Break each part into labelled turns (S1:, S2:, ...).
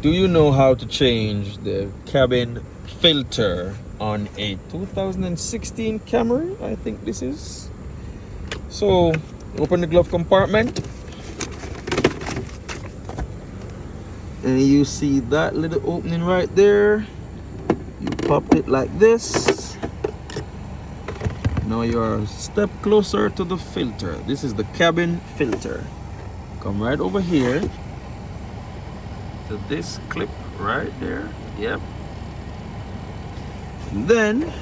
S1: Do you know how to change the cabin filter on a 2016 Camry? I think this is. So open the glove compartment and you see that little opening right there. You pop it like this. Now you're a step closer to the filter. This is the cabin filter. Come right over here to this clip right there. Yep. And then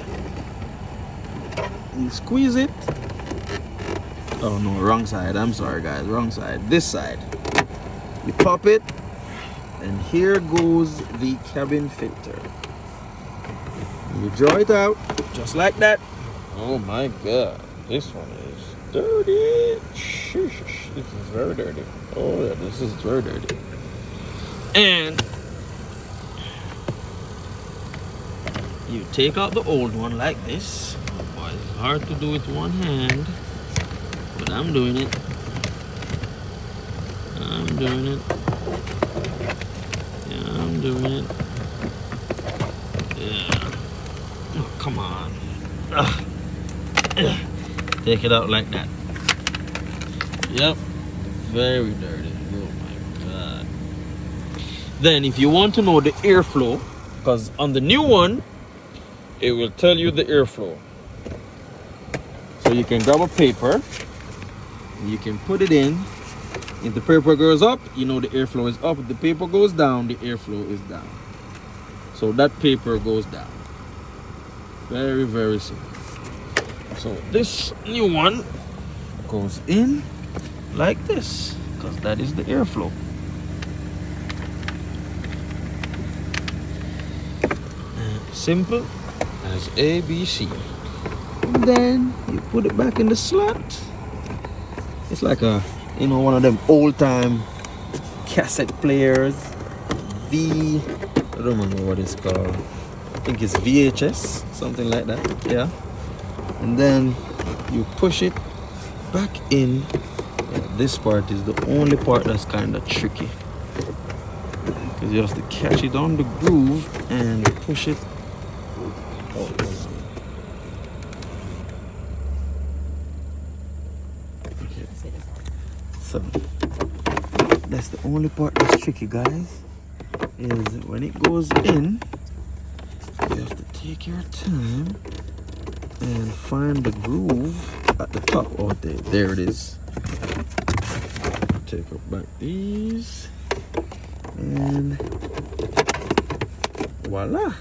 S1: you squeeze it. Oh no, wrong side. I'm sorry guys, wrong side. This side. You pop it and here goes the cabin filter. You draw it out just like that. Oh my god, this one is dirty. Sheesh, this is very dirty. Oh yeah, this is very dirty. And you take out the old one like this. Boy, it's hard to do with one hand, but I'm doing it. I'm doing it. Yeah, I'm doing it. Yeah. Oh, come on. Ugh. Take it out like that. Yep. Very dirty. Oh my god. Then if you want to know the airflow, because on the new one it will tell you the airflow. So you can grab a paper, you can put it in. If the paper goes up, you know the airflow is up. If the paper goes down, the airflow is down. So that paper goes down. Very, very simple. So this new one goes in like this, because that is the airflow. Simple as ABC. And then you put it back in the slot. It's like a, you know, one of them old time cassette players. I don't remember what it's called. I think it's VHS, something like that. Yeah. And then you push it back in. This part is the only part that's kind of tricky, because you have to catch it on the groove and push it. Oh, okay. So that's the only part that's tricky, guys, is when it goes in, you have to take your time and find the groove at the top. Oh, there it is. Take up back these and voila.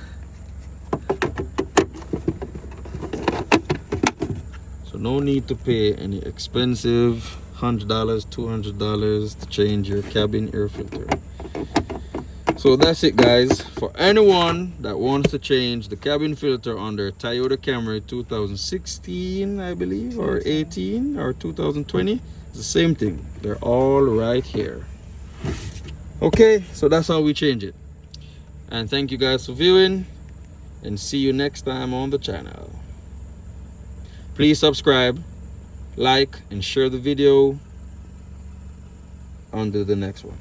S1: So no need to pay any expensive $100, $200 to change your cabin air filter. So that's it, guys. For anyone that wants to change the cabin filter on their Toyota Camry 2016, I believe, or 18 or 2020, it's the same thing. They're all right here. Okay, so that's how we change it. And thank you guys for viewing, and see you next time on the channel. Please subscribe, like, and share the video. On to the next one.